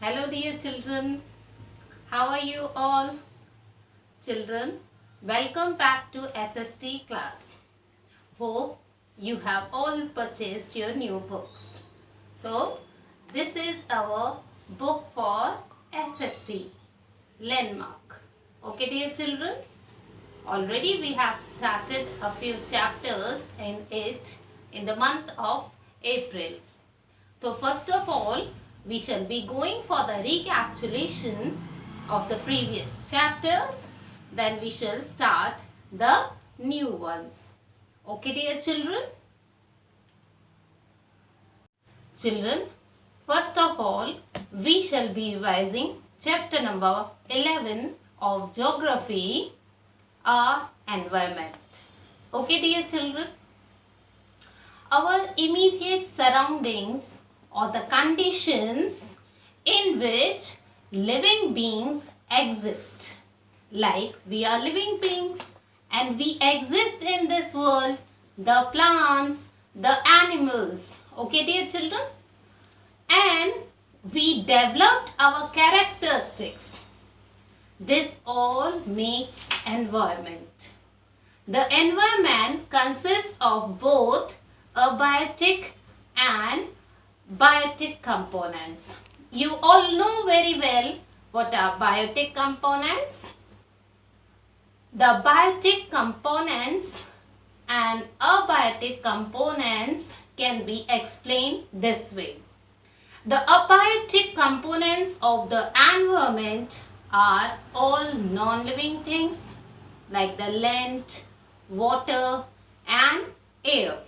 Hello dear children, how are you all? Children, welcome back to SST class. Hope you have all purchased your new books. So, this is our book for SST, Landmark. Okay dear children, already we have started a few chapters in it in the month of April. So first of all, we shall be going for the recapitulation of the previous chapters. Then we shall start the new ones. Okay dear children? Children, first of all, we shall be revising chapter number 11 of Geography, our environment. Okay dear children? Our immediate surroundings or the conditions in which living beings exist. Like we are living beings and we exist in this world, the plants, the animals. Okay dear children? And we developed our characteristics. This all makes environment. The environment consists of both abiotic and biotic components. You all know very well what are biotic components. The biotic components and abiotic components can be explained this way. The abiotic components of the environment are all non-living things like the land, water and air.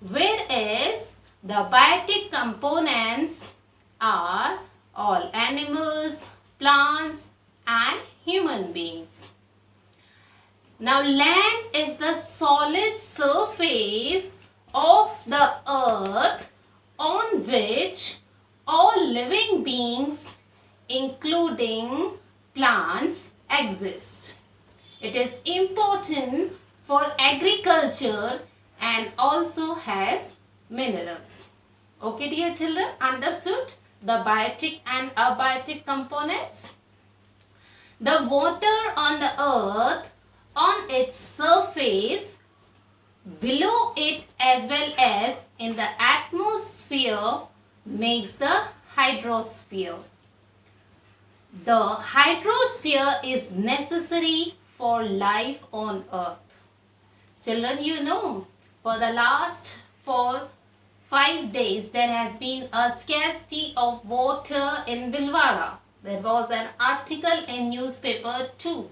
Whereas the biotic components are all animals, plants and human beings. Now land is the solid surface of the earth on which all living beings including plants exist. It is important for agriculture and also has minerals. Okay dear children, understood the biotic and abiotic components? The water on the earth on its surface, below it as well as in the atmosphere makes the hydrosphere. The hydrosphere is necessary for life on earth. Children, you know, for the last 5 days there has been a scarcity of water in Bhilwara. There was an article in newspaper too.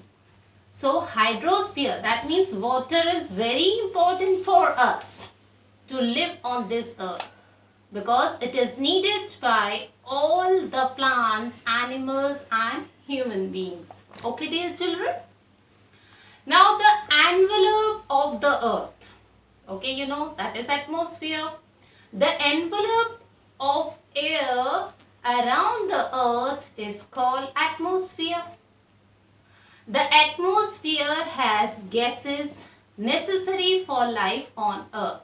So hydrosphere, that means water is very important for us to live on this earth because it is needed by all the plants, animals and human beings. Okay dear children? Now the envelope of the earth. Okay, you know that is atmosphere. The envelope of air around the earth is called atmosphere. The atmosphere has gases necessary for life on earth.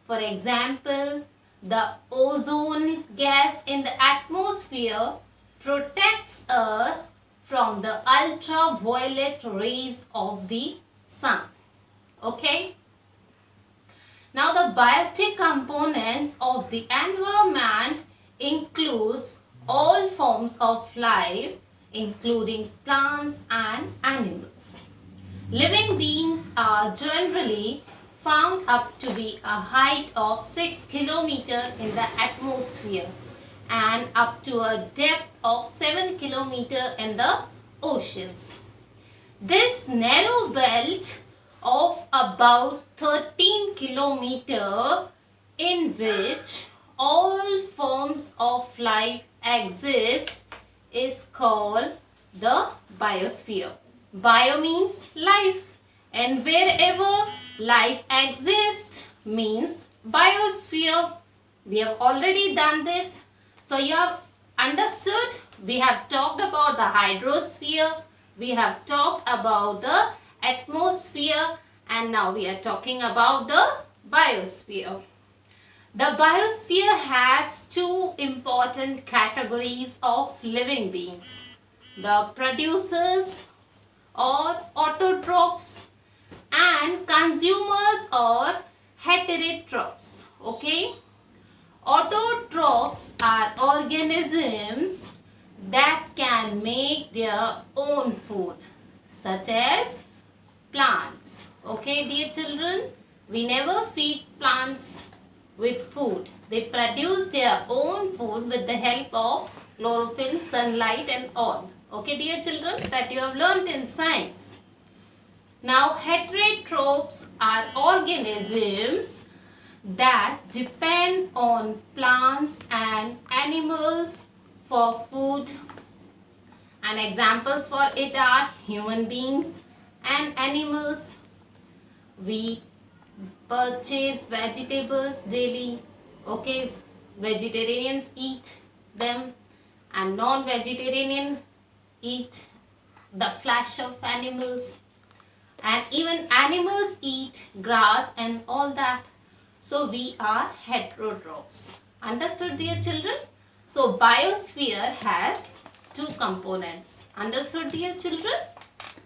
For example, the ozone gas in the atmosphere protects us from the ultraviolet rays of the sun. Okay? Now the biotic components of the environment includes all forms of life including plants and animals. Living beings are generally found up to be a height of 6 km in the atmosphere and up to a depth of 7 km in the oceans. This narrow belt of about 13 km in which all forms of life exist is called the biosphere. Bio means life and wherever life exists means biosphere. We have already done this. So you have understood, we have talked about the hydrosphere, we have talked about the atmosphere and now we are talking about the biosphere. The biosphere has two important categories of living beings: the producers or autotrophs and consumers or heterotrophs. Okay? Autotrophs are organisms that can make their own food, such as plants. Okay, dear children, we never feed plants with food. They produce their own food with the help of chlorophyll, sunlight and all. Okay, dear children, that you have learnt in science. Now, heterotrophs are organisms that depend on plants and animals for food, and examples for it are human beings and animals. We purchase vegetables daily. Okay, vegetarians eat them and non-vegetarian eat the flesh of animals, and even animals eat grass and all that. So we are heterotrophs. Understood, dear children? So biosphere has two components. Understood, dear children?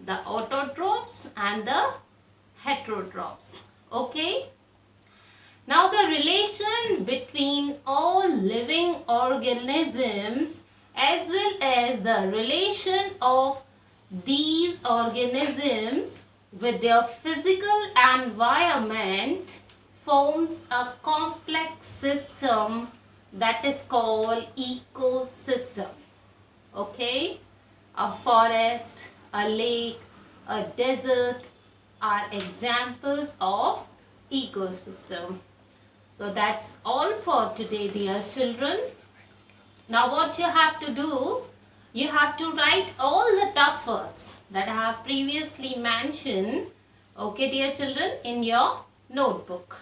The autotrophs and the heterotrophs. Okay? Now the relation between all living organisms as well as the relation of these organisms with their physical environment forms a complex system that is called ecosystem. Okay? A forest, a lake, a desert are examples of ecosystem. So that's all for today, dear children. Now what you have to do, you have to write all the tough words that I have previously mentioned, okay dear children, in your notebook.